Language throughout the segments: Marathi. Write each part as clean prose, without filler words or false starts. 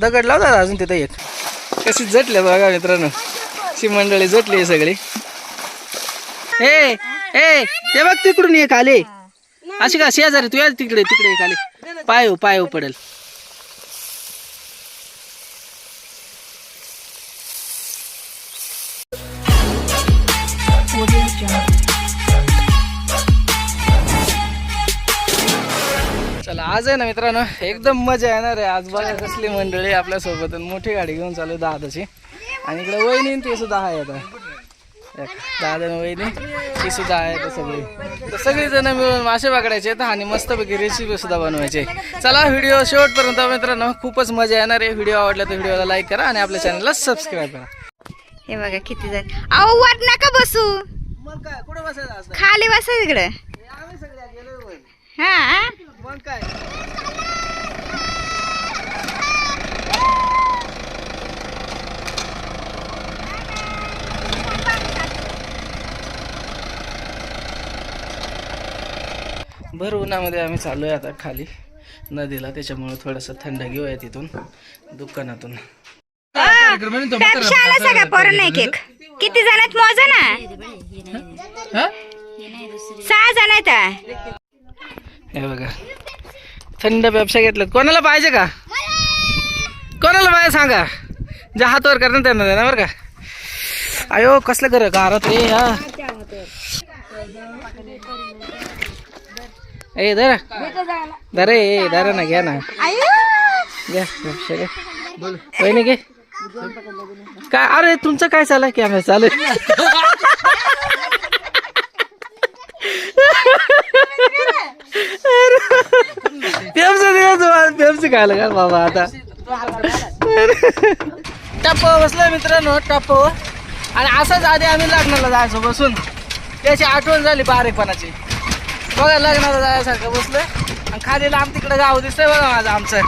दगड लावतात अजून तिथं एक. कशी जटल्या बघा मित्रांनो, शी मंडळी जटली सगळी. ए ए ते बघ तिकडून एक आले. अशी का शेजारी तू या तिकडे तिकडे एक आले. पाय पडेल. चला आज आहे ना मित्रांनो एकदम मजा येणार आहे. आज बघा कसली मंडळी आपल्या सोबत, मोठी गाडी घेऊन चालू दादाची. आणि इकडे वहिनी ते सुद्धा आहे. आता दादा वहिनी ती सुद्धा आहे. तर सगळी जण मिळून मासे पकडायचे आणि मस्तपैकी रेसिपी सुद्धा बनवायचे. चला व्हिडिओ शेवटपर्यंत मित्रांनो, खूपच मजा येणार आहे. व्हिडिओ आवडला तर व्हिडिओला लाईक करा आणि आपल्या चॅनलला सबस्क्राईब करा. हे बघा किती जण. अहो वर नका बसू, मग काय कुठं बसायचं खाली बसा इकडे. आम्ही सगळ्या गेलो. हा मग काय भर उन्हामध्ये आम्ही चालू आहे आता खाली नदीला. त्याच्यामुळे थोडंसं थंड घेऊया तिथून दुकानातून. सगळ्या पोरांना एक एक. किती जण आहेत मोजा ना. 6 जण आहेत. हे बघा थंड पेप्स्या घेतल्यात. कोणाला पाहिजे का? कोणाला पाहिजे सांगा. ज्या हातावर करणार त्यांना देणार बरं का. अयो कसलं कर गारात रे. हा ए धरा धरा ए धरा ना, घ्या ना, घ्या पेप्स्या घ्या. वहिनी घे. काय अरे तुमचं काय चालू की आम्ही चालू पेप्सी खायला का बाबा. आता टप्प बसलोय मित्रांनो, टप्प. आणि असंच आधी आम्ही लग्नाला जायचो बसून. त्याची आठवण झाली बारीकपणाची. बघा लग्नाला जायसारखं बसलोय आणि खाली लांब तिकडे गाव दिसतंय बघा माझं आमचं.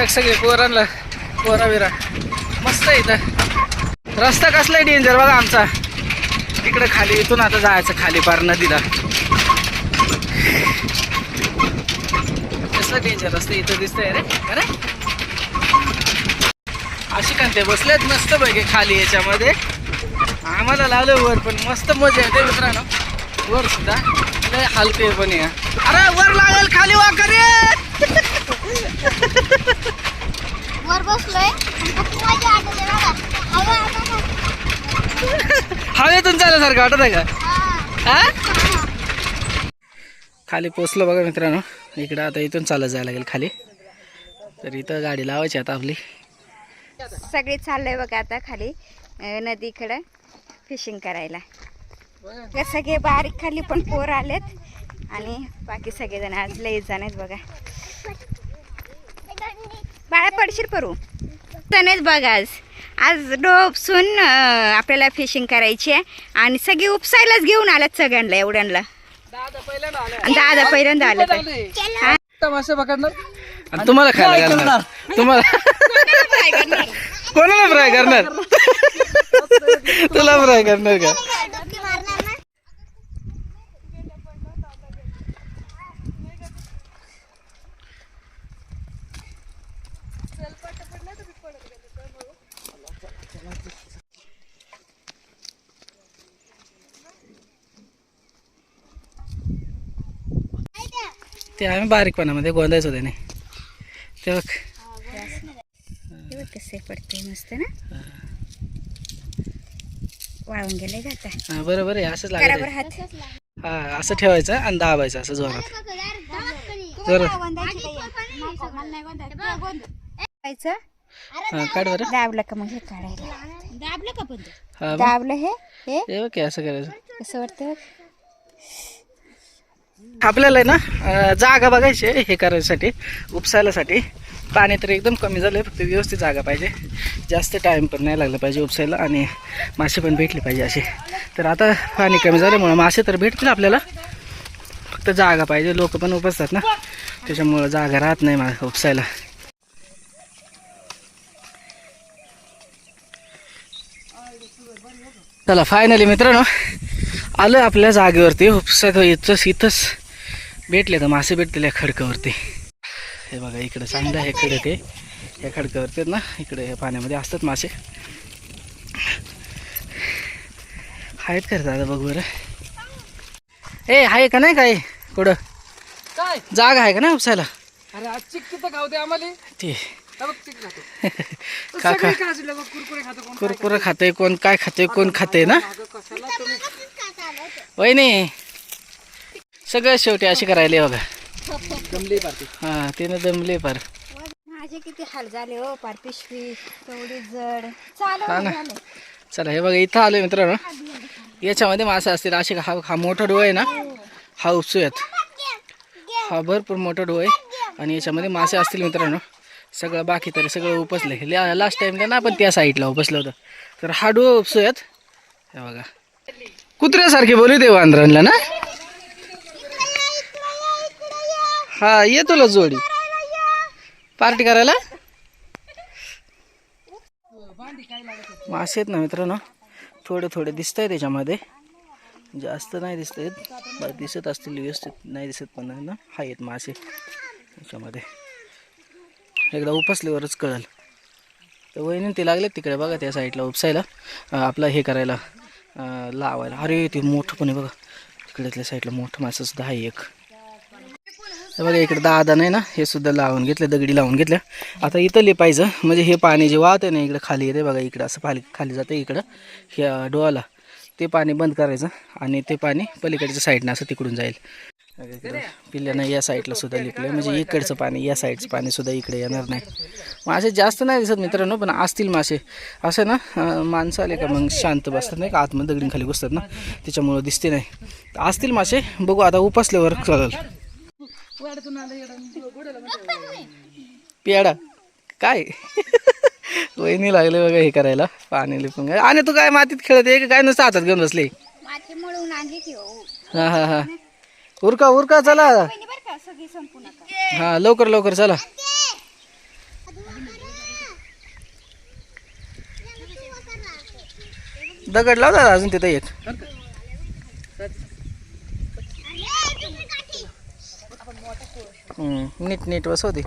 एक सगळे पोरांना पोरा बिरा मस्त आहे इथं. रस्ता कसलाय डेंजर बघा आमचा. इकडे खाली इथून आता जायचं खाली पार नदीला. कसलं डेंजर रस्ता इथं दिसतंय रे. अरे अशी कांते बसलेत मस्त पैकी खाली याच्यामध्ये. आम्हाला लावलं वर पण मस्त मजा येते मित्रांनो. वर सुद्धा लय हलके पण या. अरे वर लागेल खाली वा करे. वर बसलोय. हवेतून चालल्यासारखं वाटत आहे का? हा खाली पोचलो बघा मित्रांनो. इकडं आता इथून चालत जायला लागेल खाली. तर इथं गाडी लावायची आता आपली. सगळे चाललंय बघा आता खाली नदीकडे फिशिंग करायला. सगळे बारीक खाली पण पोर आलेत आणि बाकी सगळेजण आज लय जण आहेत बघा. बाळा पडशील परू तनेच बघा. आज डोपसून आपल्याला फिशिंग करायची आहे आणि सगळी उपसायलाच घेऊन आल्यात सगळ्यांना एवढ्यांना. दादा पहिल्यांदा आलं मासे पकडणार तुम्हाला खायला घालणार. तुम्हाला कोणाला फ्राय करणार? तुला फ्राय करणार का? ते आम्ही बारीकपणामध्ये गोंदायचो त्याने. ते बघ कसे पडते मस्त ना. वाळून गेले का आता. हा बरोबर आहे. असंच बरोबर लागतं. हात हा असं ठेवायचं आणि दाबायचं असं जोरात जोरात. हा काढ बरं. दाबलं का मग हे काढायला. हा दाबलं हे हे बघ असं करायचं. कसं वाटतं. आपल्याला ना जागा बघायची हे करायसाठी उपसायलासाठी. पाणी तर एकदम कमी झालं. फक्त व्यवस्थित जागा पाहिजे. जास्त टाईम पण नाही लागला पाहिजे उपसायला आणि मासे पण भेटले पाहिजे असे. तर आता पाणी कमी झाल्यामुळं मासे तर भेटतील आपल्याला. फक्त जागा पाहिजे. लोक पण उपसतात ना त्याच्यामुळं जागा राहत नाही उपसायला. चला फायनली मित्रांनो आलं आपल्या जागेवरती. उपसायचं इथंच भेटले तर मासे भेटलेल्या खडकावरती. हे बघा इकडं चांगलं आहे खडक आहे या खडकावरती आहेत ना, इकडे या पाण्यामध्ये असतात मासे. आहेत का रे दादा बघ बरं. ए आहे का नाही काय कुठं काय जागा आहे का नाही उपसायला अरे आज चिक्की तर खावते आम्हाला ते बघ चिक खातो खा खा काजूला बघ कुरकुरे खातो कोण कुरकुरं खाते कोण काय खाते कोण खाते ना. अगं कशाला तुम्ही वहिनी सगळं शेवटी अशी करायला बघा. जमली पार्टी हा तिने दमले पार. माझे किती हाल झाले हो, पार पिशवी तेवढी जड. चालू हा ना. चला हे बघा इथं आलोय मित्रांनो. याच्यामध्ये मासे असतील असे. हा मोठा डोळा आहे ना, हा उपसूयात. हा भरपूर मोठा डोळा आहे आणि याच्यामध्ये मासे असतील मित्रांनो. सगळं बाकी तरी सगळं उपसले. लास्ट टाइमला ना आपण त्या साईडला उपसलं होतं. तर हा डोळा उपसूयात. हे बघा कुत्र्यासारखे बोलू दे वांद्रांना ना. हा ये तुला जोडी पार्टी करायला. मासे आहेत ना मित्रांनो, थोडे थोडे दिसत आहेत त्याच्यामध्ये, जास्त नाही दिसत आहेत. दिसत असतील व्यवस्थित नाही दिसत पण ना आहेत मासे त्याच्यामध्ये. एकदा उपसल्यावरच कळल. तर वहिनी ते लागले तिकडे बघा त्या साईडला उपसायला, आपलं हे करायला लावायला. अरे ते मोठं पण आहे बघा तिकडेतल्या साईडला, मोठं मासं सुद्धा आहे एक. हे बघा इकडे दादा नाही ना, हे सुद्धा लावून घेतलं, दगडी लावून घेतल्या. आता इथं लिपायचं म्हणजे हे पाणी जे वाहत आहे ना इकडे खाली येते बघा, इकडं असं खाली जातं इकडं ह्या डोळाला. ते पाणी बंद करायचं आणि ते पाणी पलीकडच्या साईडनं असं तिकडून जाईल. पिल्ल्यानं या साईडला सुद्धा लिपलं म्हणजे इकडचं पाणी या साईडचं पाणी सुद्धा इकडे येणार नाही. मासे जास्त नाही दिसत मित्रांनो, पण असतील मासे. असं ना माणसं आले का मग शांत बसतात नाही का, आतमध्ये दगडीन खाली बसतात ना, त्याच्यामुळं दिसते नाही. असतील मासे, बघू आता उपसल्यावर कळलं. पेडा काय वहिनी लागले बघा हे करायला पाणी लिपून. आणि तू काय मातीत खेळत आहे काय, नुसतं हातात घेऊन बसले. माती मळून आणली की हो. हा हा हा उरका उरका चला. बरं का, सगळी संपू नका. हा लवकर लवकर चला. दगड लावतात अजून तिथं एक. नीट नीट बसवते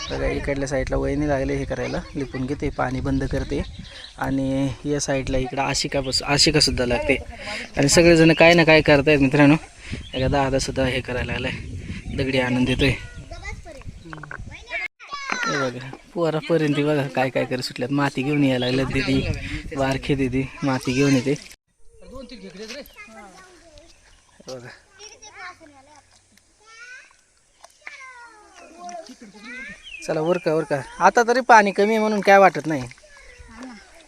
बघा. इकडल्या साईडला वहिनी लागले हे करायला, लिपून घेते, पाणी बंद करते. आणि या साईडला इकडं आशिका सुद्धा लागते. आणि सगळेजण काय ना काय करतायत मित्रांनो. एका दादा सुद्धा हे करायला लागलाय, दगडी आणून देतोय. हे बघा पोरापर्यंत बघा काय काय करत सुटल्यात. माती घेऊन यायला लागल्यात दिदी, बारखे दिदी माती घेऊन येते. बघा चला उरका उरका. आता तरी पाणी कमी आहे म्हणून काय वाटत नाही.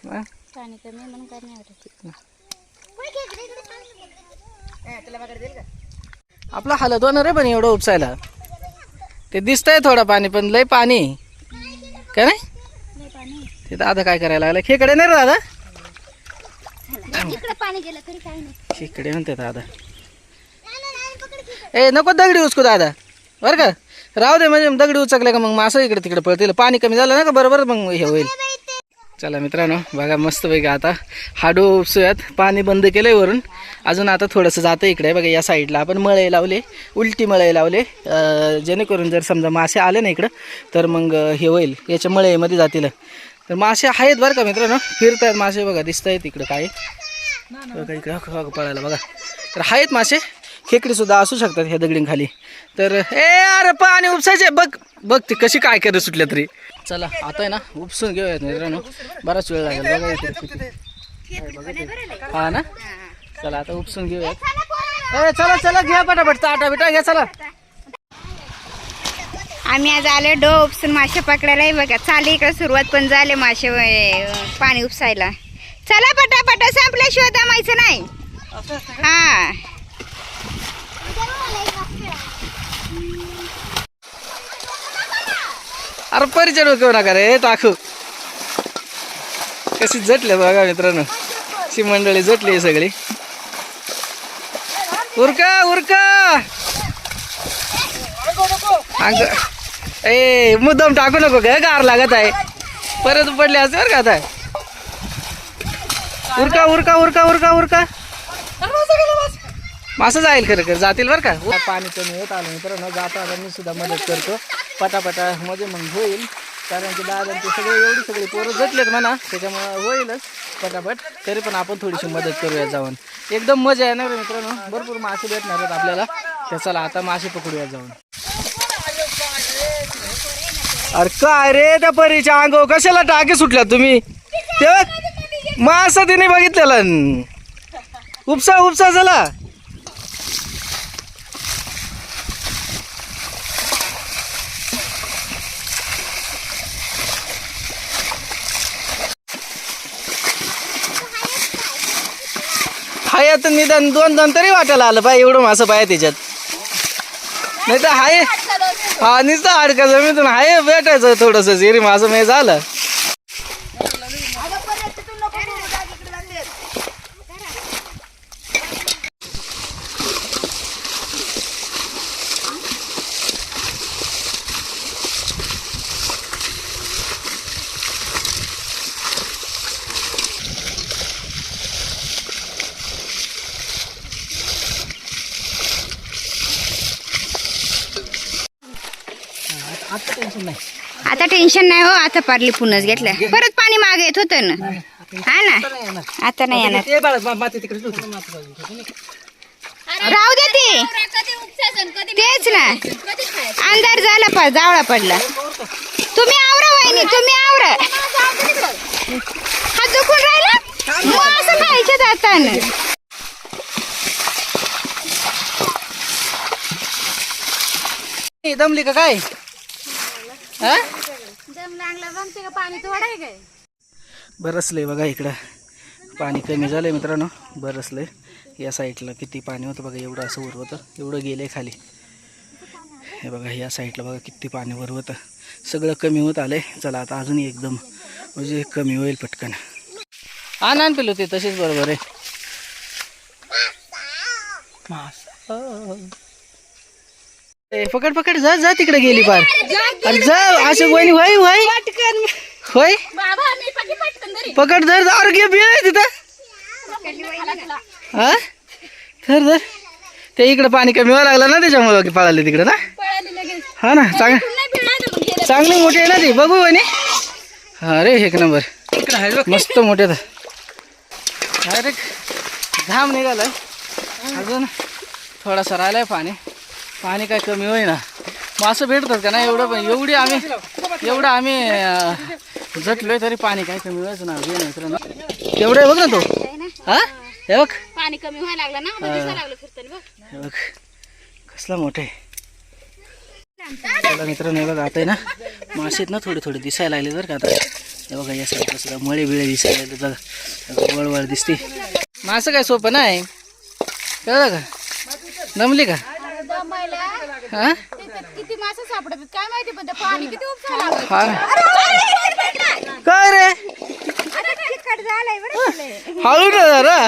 पाणी कमी म्हणून काय नाही वाटत. आपला हालत होणार आहे पण एवढं उपसायला. ते दिसतंय थोडं पाणी पण लय पाणी काय नाही. ते दादा काय करायला लागला, खेकडे नाही रे दादा, पाणी गेलं तरी काही नाही. खेकडे म्हणते दादा. ए नको दगडी उचकू दादा बरं का, राहू दे. म्हणजे दगडी उचकले का मग मासं इकडे तिकडे पळतील. पाणी कमी झालं ना का बरोबर मग हे होईल. चला मित्रांनो बघा मस्त पैकी आता हाडो उपसूयात. पाणी बंद केलंय वरून, अजून आता थोडंसं जातं इकडे बघा. या साईडला आपण मळे लावले, उलटी मळे लावले, जेणेकरून जर समजा मासे आले ना इकडं तर मग हे होईल, याच्या मळेमध्ये जातील. तर मासे आहेत बरं का मित्रांनो, फिरत आहेत मासे बघा, दिसत आहेत इकडं काय बघा इकडं पळायला बघा. तर आहेत मासे, खेकडी सुद्धा असू शकतात ह्या दगडीं खाली. तर अरे पाणी उपसायचे बघ बघ ती कशी काय करत सुटल्या तरी. चला आता आहे ना उपसून घेऊयात मित्रांनो, बराच वेळ लागेल बघा इकडे. हा ना चला आता उपसून घेऊयात. चला चला घ्या पटापट ताटा बिटा घ्या चला. आम्ही आज आलो डो उपसून मासे पकडायला. बघा चाली इकडे सुरुवात पण झाले मासे पाणी उपसायला. चला पटापटा, संपल्याशिवाय दमायचं नाही. हा अरे परिचय डोक्यावर नका रे टाकू. कशी जटले बघा मित्रांनो, शी मंडळी जटली सगळी. उरका उरका. ए मुद्दाम टाकू नको ग, गार लागत आहे. परत पडले असते बरं का आता. उरका उरका उरका उरका उरका. मासं जाईल खरं खरं जातील बरं का. पाणी कमी होत आलं मित्रांनो, जाता आता मी सुद्धा मदत करतो पटापटा मध्ये मग होईल. कारण की दादा ते सगळे एवढी सगळी पोरं जटलेत म्हणा, त्याच्यामुळं होईलच पटापट. तरी पण आपण थोडीशी मदत करूया जाऊन. एकदम मजा येणार आहे मित्रांनो, भरपूर मासे भेटणार आहेत आपल्याला. तर चला आता मासे पकडूया जाऊन. अरे काय रे त्या परीच्या अंगावर कशाला टाके सुटल्या तुम्ही? ते मासा तिने बघितलेला उपसा उपसा झाला. हाय आता निदान 2 तरी वाटायला आलं पाहिजे, एवढं मासं पाहिजे त्याच्यात. नाही तर हाय हा नुसतं अडका जमीतून हाय भेटायचं थोडंसं जिरी मासं म्हणजे झालं. आता टेन्शन नाही हो, आता पारली पुनच घेतल्या. परत पाणी मागे येत होतं ना. हा ना, आता नाही येणार. ते बाळा माती तिकडे ठेव. राहू दे ते. तेच ना, अंधार झाला पा जावळा पडला. तुम्ही आवरा वहिनी, तुम्ही आवरा. हा दुखून राहिला मग असं खायच्या जाताना. दमली का काय? हा पाणी थोडं आहे काय? बरसलंय बघा इकडं, पाणी कमी झालंय मित्रांनो. बरसलंय या साईडला किती पाणी होतं बघा, एवढं असं वर होतं, एवढं गेलंय खाली. हे बघा या साईडला बघा किती पाणी वर होतं, सगळं कमी होत आलंय. चला आता अजून एकदम म्हणजे कमी होईल पटकन. आण पेलो ते तसेच बरोबर आहे. पकड पकड जा जा तिकडे गेली पार. अरे जा असं वहिनी व्हाय व्हाय होय पकड धर. अरे घे बिळ आहे तिथं. हा धर धर. ते इकडे पाणी कमी व्हायला लागलं ना, त्याच्यामुळे पळाले तिकडे ना. हा ना चांगली मोठी आहे ना ती. बघू वहिनी. अरे एक नंबर मस्त मोठे. अरे घाम निघालाय, अजून थोडासा राहिलाय पाणी. पाणी काय कमी होईना. मासं भेटतात का नाही एवढं, पण एवढं आम्ही झटलोय तरी पाणी काय कमी व्हायचं ना. मित्रांनो एवढं बघ ना तो. हा हे बघ पाणी कमी व्हायला लागलं ना, दिसायला लागलं फिरताना बघ. हे बघ कसला मोठा आहे. चला मित्रांनो हे बघा आता आहे ना, मासेत ना थोडे थोडे दिसायला लागले बरं का आता. हे बघा या साईडला सुद्धा मळे बिळे दिसायला लागले, वळवळ दिसते. मासं काय सोपं नाही, कळलं का? जमली का? हा किती मासे सापडतात काय माहिती, पण पाणी किती उपसायला लागलं. हा काय रे हळू ना जरा.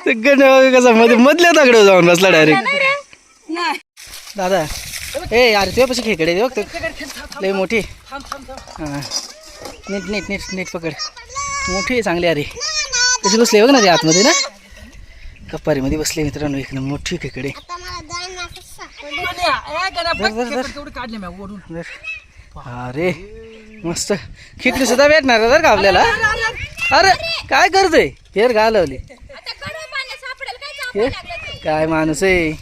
ते गण कसा मध्ये मधल्या दगड जाऊन बसला डायरेक्ट. दादा ए यार तुझ्या पाशी खेकडे दे बघ, लय मोठी. हा नीट नीट नीट नीट पकड. मोठी आहे चांगली. अरे कशी बसली बघ ना ते आतमध्ये ना, कपारीमध्ये बसले मित्रांनो. एक मोठी खेकडे. अरे मस्त खेकडी सुद्धा भेटणार बरं का आपल्याला. अरे काय करतोय फेर घालवली. काय माणूस आहे.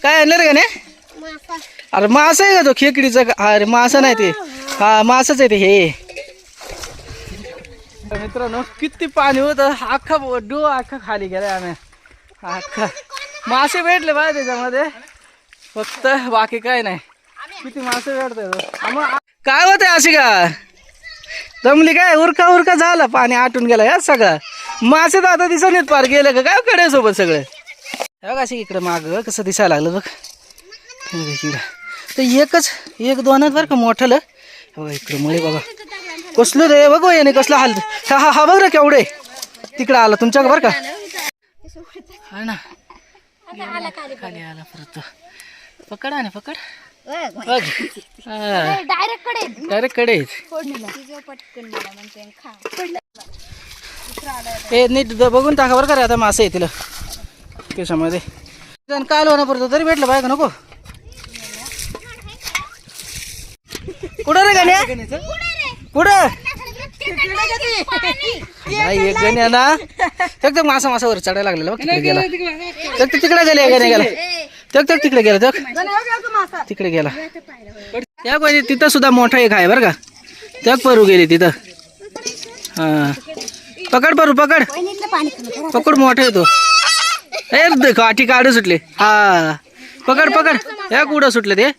काय आणलं रे का नाही? अरे मासा आहे का तो खेकडीचा? अरे मासा नाही ते, हा मासाच आहे ते. हे मित्रांनो किती पाणी होतं, अख्खा डो अख्खा खाली गेलाय आम्ही. अख्खा मासे भेटले बा त्याच्यामध्ये, फक्त बाकी काय नाही. किती मासे भेटतात. काय होत आहे अशी का जमली काय? उरका उरका झाला, पाणी आटून गेला या सगळं. मासे तर आता दिसत नाहीत, पार गेलं का काय कडे सोबत सगळं. बघ अशी इकडं माग कसं दिसायला लागलं बघ. इकडं तर एक दोनच बरं का मोठं. बघा इकडं मुळे बघा कसलं रे बघ याने कसलं हाल. हा हा हा बघ रे केवढे तिकडं आला तुमच्या बरं का. हा ना खाली आला परत. पकड आणि पकड बघ. डायरेक्ट कडे हे नीट बघून टाका बरं का रे. आता मासे आहे तिला त्याच्यामध्ये काल होणं परत तरी भेटलं बाय का नको. कुठं रे गण्या कुठं नाही एक गण्या ना फक्त मासावर चढायला लागलेला बघ तिकडे गेला फक्त तिकडे गेले गण्या गेला तक तिकडे गेला तक तिकडे गेला त्या कोणी तिथं सुद्धा मोठा एक आहे बरं का तक परू गेली तिथं हा पकड परू पकड पकड मोठा आहे तो ए काठी काढू सुटले हा पकड पकड या कुठं सुटले ते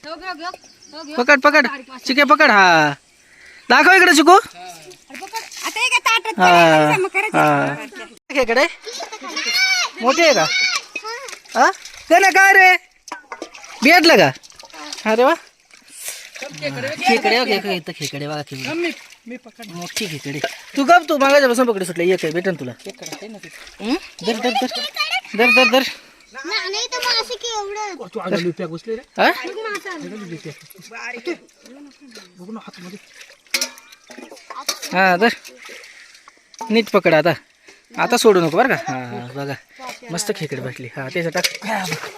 पकड पकड चिके पकड हा दाखव इकडे चिकू हा इकडे मोठी आहे का हा नाही काय रे भेटलं का अरे वा खेकडे बघा इथं खेकडे बघा खेकडे मोठी खेकडे तू गप तू मागायच्यापासून पकडे सुटले एक आहे भेटन तुला दर दर दर दर दर दर हा दर नीट पकड आता आता सोडू नको बरं का हा बघा मस्त खेकडे भेटली हा त्याचं टाक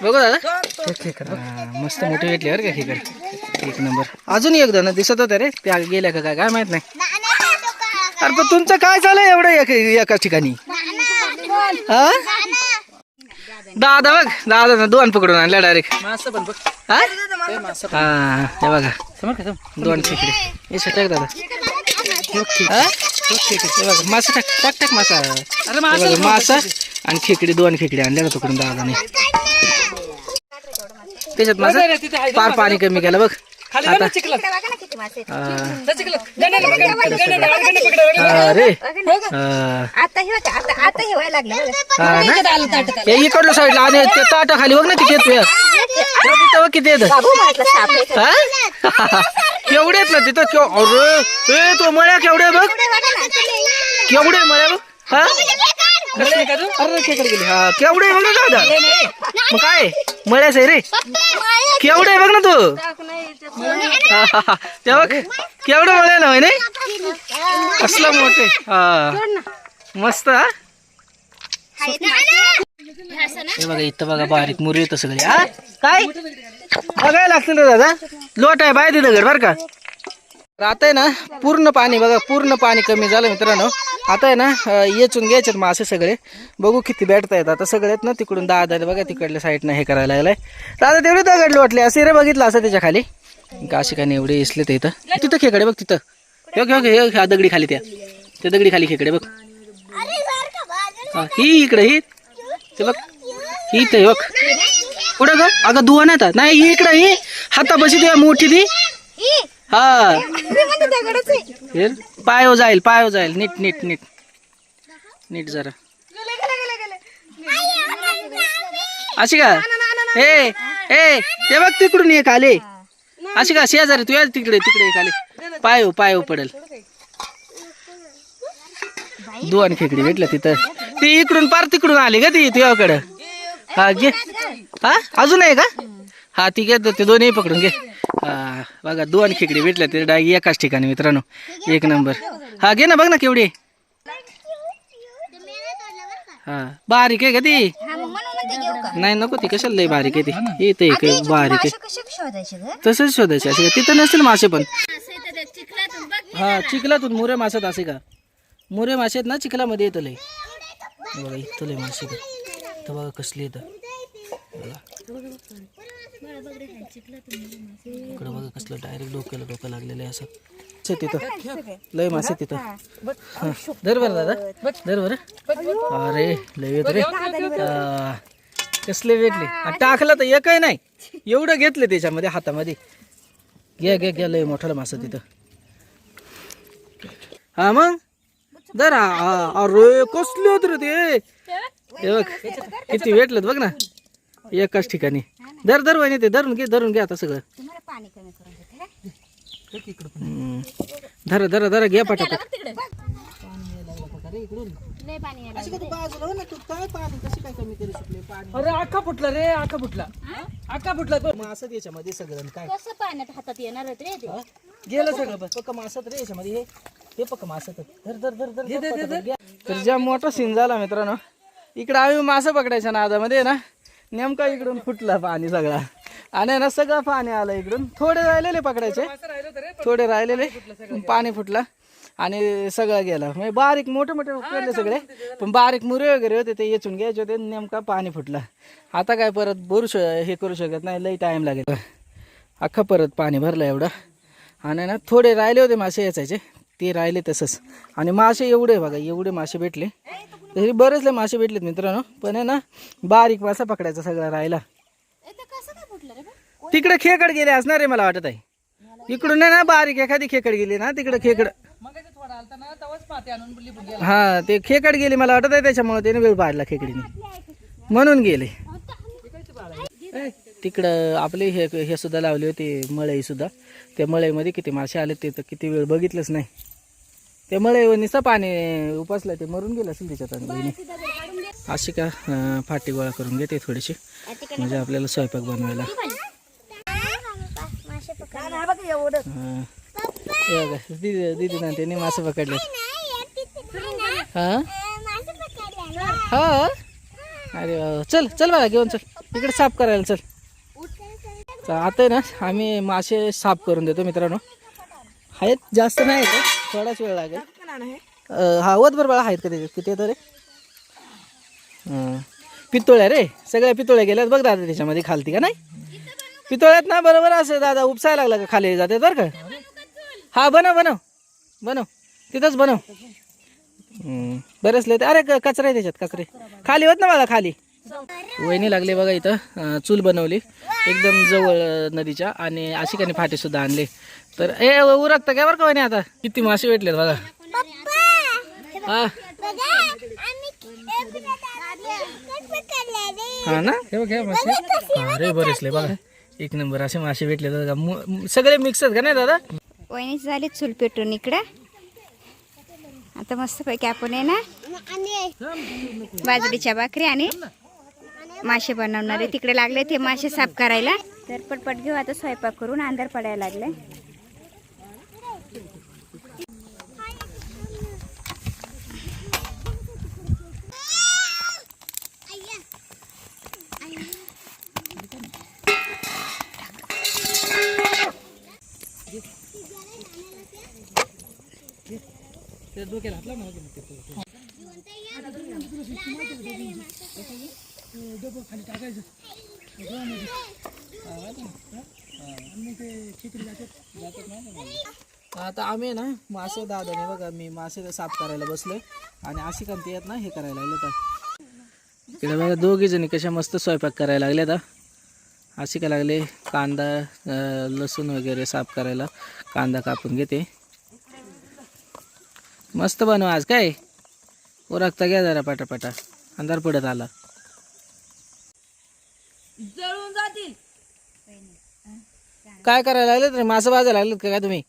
बघू दादा खेकड मस्त मोठी भेटली बरं का खेकड एक नंबर अजून एक जण दिसत होते रे त्या गेल्या का काय माहित नाही अरे पण तुमचं काय चालू एवढं एका ठिकाणी हा दादा बघ दादा दोन पकडून आणल्या डायरेक्ट मासा पण बघ हा हे बघा दोन खेकडे हे सटक दादा बघा मासा टाक टाक टाक मासा अरे मासा आणि खेकडे दोन खेकडे आणल्या ना पकडून दादाने त्याच्यात मासा पार पाणी कमी केलं बघ आता अरे इकडलं साईडला आणि ते ताटा खाली बघ ना तिथे येतो किती येत केवढे आहेत ना तिथं अरे तो मळ्या केवढे बघ केवढे मळ्या बघ हा अरे खेकडे गेली हा केवढे बघ ना दादा मग काय मळ्याच आहे रे केवढे बघ ना तू ते बघ केवढं मळ्या ना नाही कसला मोठे हा मस्त हा हे बघा इथं बघा बारीक मुरी येतं सगळे हा काय बघायला लागतं ना दादा लोट आहे बाय तिथं घर बरं का आता आहे ना पूर्ण पाणी बघा पूर्ण पाणी कमी झालं मित्रांनो आता आहे ना येचून घ्यायचे मासे सगळे बघू किती भेटता येत आता सगळ्यात ना तिकडून दादा बघा तिकडल्या साईडनं हे करायला लागलाय दादा तेवढे दगड लोटले असे रे बघितलं असं त्याच्या खाली अशी काही एवढे इसले ते इथं तिथं खेकडे बघ तिथं ह्या दगडी खाली त्या दगडी खाली खेकडे बघ ही इकडे ही ते बघ ही ते बघ कुठं ग अगं दुवा नाही ही इकडे ही हातापाशी ते मोठी ती हा पायो जाईल नीट नीट नीट नीट जरा अशी का ए ते बघ तिकडून ये खाली अशी का शेजारी तू तिकडे खाली पायो पडेल दोन खेकडी भेटलं तिथं ती इकडून पार तिकडून आली का ती तुझ्याकडं हा घे हा अजून आहे का हा ती घे ते दोन्ही पकडून घे हा बघा दोन खेकडी भेटल्या ते डायरेक्ट एकाच ठिकाणी मित्रांनो एक नंबर हा घे ना बघ ना केवढी हा बारीक आहे का ती नाही नको ती कशाला लय बारीक आहे ती इथे बारीक आहे तसंच शोधायचे असे का तिथं नसेल मासे पण हा चिखलातून मुरे माशात असे का मुरे मासे आहेत ना चिखलामध्ये येतं लय बघा इथं लय मासे तर बघा कसले येतं इकडं बघा कसलं डायरेक्ट डोकं लागलेलं आहे असं तिथं लय मासे तिथं धर बरं दादा धर बरं अरे लय येत रे कसले भेटले टाकलं तर एकही नाही एवढं घेतलं त्याच्यामध्ये हातामध्ये घ्या लय मोठा मासा तिथं हा मग धर अरे कसले होत रे ते बघ किती भेटलं बघ ना एकाच ठिकाणी धर वहिनी ते धरून घे आता सगळं धर घ्या पटापट अरे आखा फुटला रे आखा फुटला मासत याच्यामध्ये सगळं काय कसं पाण्यात हातात येणार रे गेलं सगळं पक्क मासत रे याच्यामध्ये हे पक्क मासत धर तर ज्या मोठा सीन झाला मित्रांनो इकडं आम्ही मासे पकडायच्या नादामध्ये ना नेमका इकडून फुटला पाणी सगळा आणि ना सगळं पाणी आलं इकडून. थोडे राहिलेले पकडायचे, थोडे राहिलेले, पाणी फुटलं आणि सगळं गेलं. म्हणजे बारीक मोठे मोठे पकडले सगळे, पण बारीक मुरे वगैरे होते ते येचून घ्यायचे होते. नेमका पाणी फुटलं. आता काय परत हे करू शकत नाही, लई टाईम लागेल. अख्खा परत पाणी भरलं एवढं. आणि ना थोडे राहिले होते मासे याचायचे, ते राहिले तसंच. आणि मासे एवढे बघा, एवढे मासे भेटले. तरी बरेचले मासे भेटलेत मित्रांनो, पण आहे ना बारीक मासा पकडायचा सगळा राहिला. तिकडे खेकड गेले असणार आहे मला वाटत आहे. इकडून आहे ना बारीक एखादी खेकड गेली ना, तिकडे खेकड, हा ते खेकड गेली मला वाटत आहे, त्याच्यामुळे त्याने वेळ पाडला खेकडीने, म्हणून गेले. तिकडं आपले हे सुद्धा लावले होते मळई सुद्धा. त्या मळईमध्ये किती मासे आले ते तर किती वेळ बघितलंच नाही. ते मळईवर नुसतं पाणी उपसलं, ते मरून गेलं असेल त्याच्यात. अशी का फाटी गोळा करून घेते थोडीशी, म्हणजे आपल्याला स्वयंपाक बनवायला. दीदी ना त्यांनी मासे पकडले. हा हा अरे चल चल बघा घेऊन चल, इकडे साफ करायला चल. आता ना आम्ही मासे साफ करून देतो मित्रांनो. आहेत जास्त नाही आहेत, थोडाच वेळ लागेल. हा वत बरोबर आहेत का त्याच्यात किती तरी. पितोळ्या रे, सगळ्या पितोळ्या गेल्यात बघ दादा त्याच्यामध्ये. खालती का नाही पितोळ्यात ना बरोबर असं दादा उपसायला लागला का खाली जाते बरं का. हा बनव बनव बनव, तिथंच बनव. बरेच लय अरे कचरा आहे त्याच्यात, कचरे खाली होत ना मला खाली. वहिनी लागले बघा इथं चूल बनवली एकदम जवळ नदीच्या, आणि आशिकाने फाटे सुद्धा आणले. तर ए उरकतं काय बरं का वहिनी. आता किती मासे भेटलेत बघा. हा हा ना, हे बघ मासे. अरे बरेच लय बघा, एक नंबर असे मासे भेटले दादा. सगळे मिक्स आहेत का नाही दादा. वहिनीच झाली चूल पेटून इकडं. आता मस्तपैकी आपण आहे ना बाजरीच्या भाकरी आणि मासे बनवणार आहे. तिकडे लागले ते मासे साफ करायला. तर पटपट घेऊ आता स्वयंपाक करून, अंधार पडायला लागले. आता आम्ही ना मासे दादाने बघा, मी मासे साफ करायला बसलोय आणि अशी कांती आहेत ना हे करायला लागले. इकडे बघा दोघी जणी कशा मस्त स्वयंपाक करायला लागले. आता अशी काय लागले कांदा लसूण वगैरे साफ करायला. कांदा कापून घेते. मस्त बनव आज. काय ओरखता घ्या जरा पटापटा, अंधार पडत आला. जळून जातील. काय करायला लागलेत रे, मासे भाजायला लागलेत का काय तुम्ही.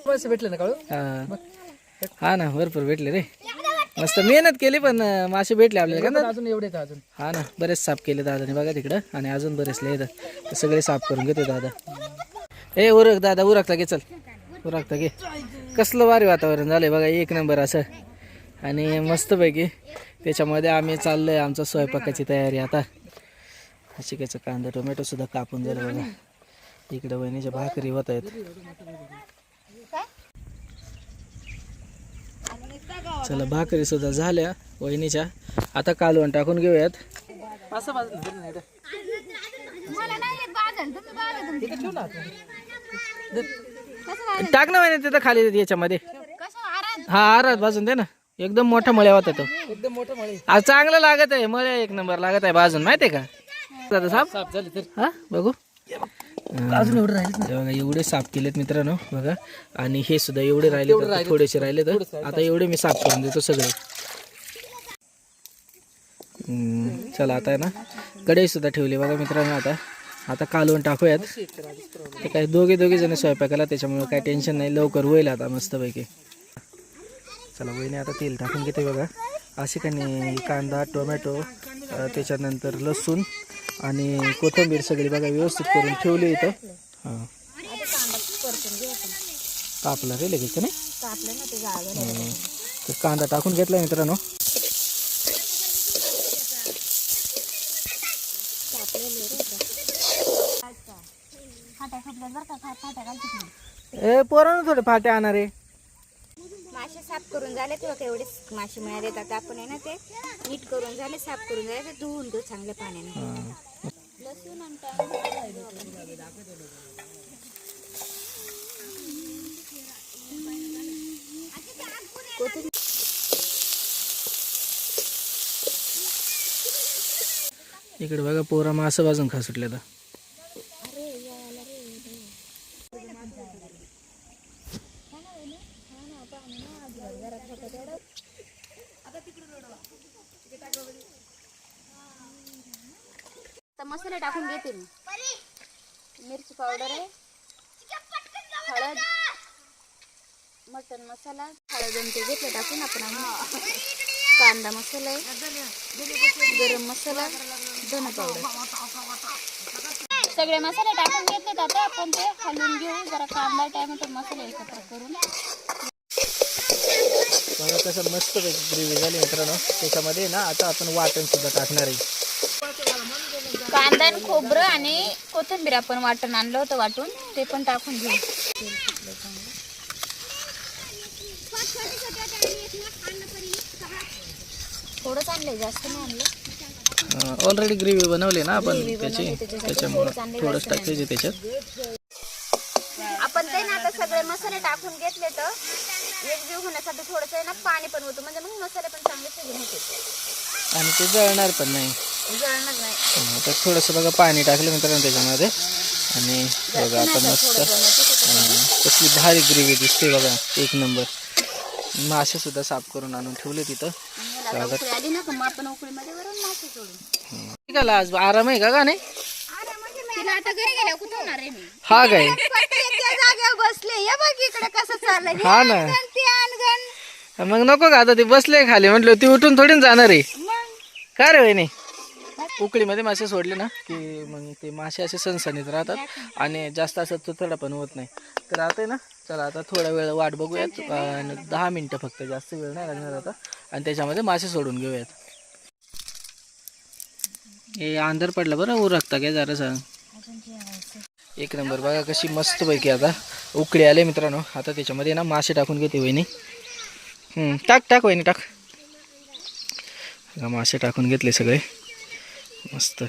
पैसे भेटले ना काळू. हा ना भरपूर भेटले रे. मस्त मेहनत केली पण मासे भेटले आपल्याला का. अजून एवढे आहेत अजून. हा ना बरेच साफ केले दादाने बघा तिकडं, आणि अजून बरेच लय सगळे साफ करून घेते दादा. ए उरक दादा, उरकता घे, चल उरकता घे. कसलं भारी वातावरण झालंय बघा, एक नंबर असं. आणि मस्तपैकी त्याच्यामध्ये आम्ही चाललोय आमच्या स्वयंपाकाची तयारी. आता शिकायचं कांदा टोमॅटो सुद्धा कापून झालं बघा. इकडे वहिनीच्या भाकरी होत आहेत. चला भाकरी सुद्धा झाल्या वहिनीच्या. आता कालवण टाकून घेऊयात. असं बाजूला नाही रे. टाक ना वहिनी तिथं खाली याच्यामध्ये. हा आरात भाजून दे ना, एकदम मोठा मळ्या होता तो. एकदम मोठं मळे. आज चांगलं लागत आहे मळ्या, एक नंबर लागत आहे भाजून, माहितीये का दादा. साफ साफ झाले तर हा बघू. अजून एवढं राहिले. बघा एवढे साफ केलेत मित्रांनो बघा. आणि हे सुद्धा एवढे राहिले, थोडेसे राहिले. तर आता एवढे मी साफ करून देतो सगळे. चला आता आहे ना कढई सुद्धा ठेवली बघा मित्रांनो. आता कालवण टाकूयात. ते काय दोघे जण स्वयंपाकाला, त्याच्यामुळे काय टेन्शन नाही, लवकर होईल आता मस्तपैकी. चला वहिनी आता तेल टाकून घेते बघा. अशी काही कांदा टोमॅटो त्याच्यानंतर लसूण आणि कोथिंबीर सगळी बघा व्यवस्थित करून ठेवली इथं. हां कापला रे लगेच नाही. तर कांदा टाकून घेतला मित्रांनो. ए पोरांना थोडे फाटे आणणार आहे. मासे साफ करून झाले तेव्हा तेवढेच मासे मिळाले. आता आपण आहे ना ते नीट करून झाले, साफ करून झाले, ते धुवून घेऊ चांगल्या पाण्याने. लसूण इकडे बघा पोरा मासं वाजून खा सुटले तर. मसाले टाकून घेते मी. मिरची पावडर आहे, हळद, मटन मसाला, हळद आणि ते घेतलं टाकून आपण. कांदा मसाला आहे, गरम मसाला, धना पावडर, सगळे मसाले टाकून घेतलेत. आता आपण ते हलवून घेऊ जरा. कांदा टॅमॅटो मसाले एकत्र करून बघा कसं मस्त ग्रेव्ही झाली मित्रांनो. त्याच्यामध्ये ना आता आपण वाटण सुद्धा टाकणार आहे. कांदा आणि खोबरं आणि कोथिंबीर आपण वाटण आणलं होतं वाटून, ते पण टाकून घेऊ. थोडंच आणलंय, जास्त नाही आणलं. ऑलरेडी ग्रेव्ही बनवली ना आपण त्याची, त्याच्यामुळे थोडंच टाकायचे त्याच्यात. आपण ते ना आता सगळे मसाले टाकून घेतले तर एकजीव होण्यासाठी थोडंसं आहे ना पाणी पण होतं, म्हणजे मग मसाले पण चांगले शिजून होते आणि ते जळणार पण नाही. जळणार नाही. तर थोडंसं बघा पाणी टाकलं मित्रांनो त्याच्यामध्ये. आणि बघा आता मस्त कसली भारी ग्रेव्ही दिसते बघा, एक नंबर. मासे सुद्धा साफ करून आणून ठेवले तिथं. आली ना का मग आपण उकळीमध्ये वरून मासे सोडू. ठीक आहे, आज आराम आहे का नाही? तिला आता घरी गेल्या कुठं होणार आहे मी. हा काय त्या जागेवर बसले. या बघ इकडे कसं चाललंय. हा ना. ते अनगण मग नको का आता ते बसले खाली, म्हटलं ती उठून थोडी जाणार आहे. काय रे वहिनी, उकळीमध्ये मासे सोडले ना की मग ते मासे असे सणसणीत राहतात आणि जास्त असं तुथडा पण होत नाही. तर आता ना चला आता थोडा वेळ वाट बघूयात. 10 मिनटं फक्त, जास्त वेळ नाही लागणार आता. आणि त्याच्यामध्ये मासे सोडून घेऊयात. हे अंधार पडला बरं, उरकता काय जरा सांग. एक नंबर बघा कशी मस्त पैकी आता उकळी आले मित्रांनो. आता त्याच्यामध्ये ना मासे टाकून घेते वहिनी. टाक टाक वहिनी टाक. मासे टाकून घेतले सगळे मस्त.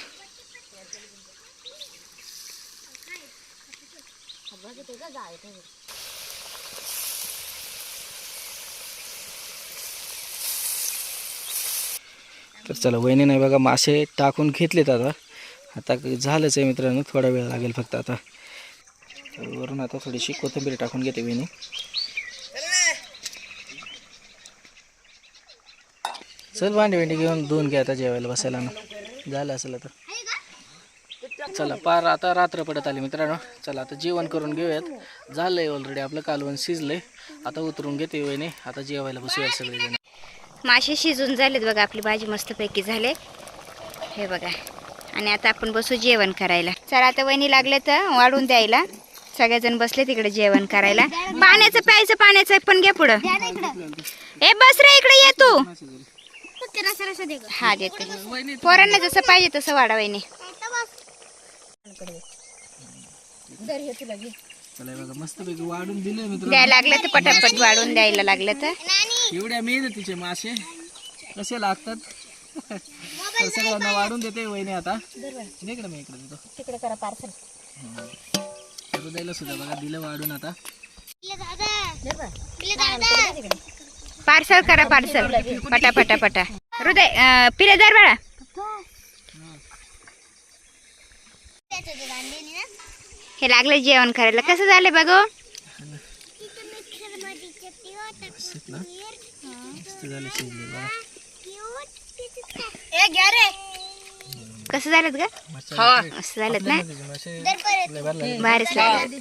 तर चला वहिनी नाही बघा मासे टाकून घेतलेत. आता झालंच आहे मित्रांनो, थोडा वेळ लागेल फक्त आता. वरून आता थोडीशी कोथिंबीर टाकून घेते वहिनी. चल भांडी भेंडी घेऊन धुवून घ्या आता, जेवायला बसायला ना झालं असेल आता. चला पार आता रात्र पडत आली मित्रांनो. चला आता जेवण करून घेऊयात. झालंय ऑलरेडी आपलं कालवण शिजलंय. आता उतरून घेते वहिनी, आता जेवायला बसूयात सगळेजण. मासे शिजून झालेत बघा, आपली भाजी मस्तपैकी झाले हे बघा. आणि आता आपण बसू जेवण करायला. चला आता वहिनी लागले तर वाढून द्यायला. सगळेजण बसले तिकडे जेवण करायला. पाण्याचं प्यायचं, पाण्याचं पण घे पुढं. ए बस रे इकडे ये तू. हा देते. पोरांना जसं पाहिजे तसं वाढा वहिनी. चला बघा मस्त पैकी वाढून दिले मित्रांनो. द्यायला लागलं तर पटापट वाढून द्यायला लागलं तर. एवढ्या मेहनतीचे मासे कसे लागतात. तर सगळ्यांना वाढून देते वहिनी आता. इकडे मी इकडे देतो. तिकडे करा पार्सल. द्यायला सुद्धा बघा दिलं वाढून आता. पार्सल करा, पार्सल पटा पटा पटा. हृदय पिलेदार बाळा. हे लागले जेवण करायला. कसं झालं बघ. कसं झालं ग. असं झालं ना, भारीच लागलं.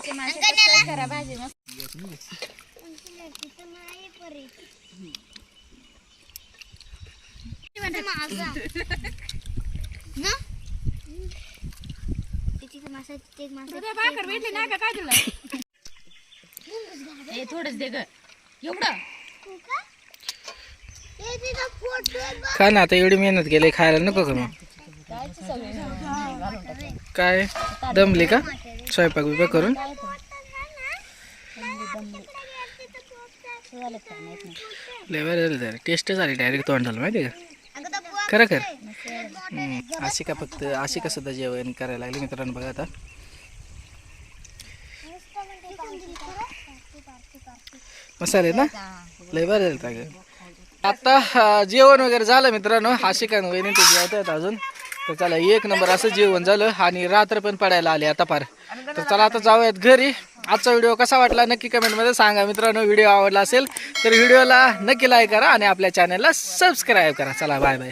थोडंच दे ग एवढं. खा ना आता, एवढी मेहनत केली खायला नको का मग. काय दमली का स्वयंपाक बिपाक करून? टेस्ट झाली डायरेक्ट तोंडाला माहिती का? खरं कर. आशिका फक्त आशिका सुद्धा जेवण करायला लागली मित्रांनो. बघा आता मसाले ना लय बरं झालं. आता जेवण वगैरे झालं मित्रांनो. आशिका वहिनी ते जेवतात अजून. तर चला एक नंबर असं जेवण झालं आणि रात्र पण पडायला आली आता फार. तर चला आता जाऊयात घरी. आजचा व्हिडिओ कसा वाटला नक्की कमेंटमध्ये सांगा मित्रांनो. व्हिडिओ आवडला असेल तर व्हिडिओला नक्की लाईक करा आणि आपल्या चॅनलला सबस्क्राईब करा. चला बाय बाय.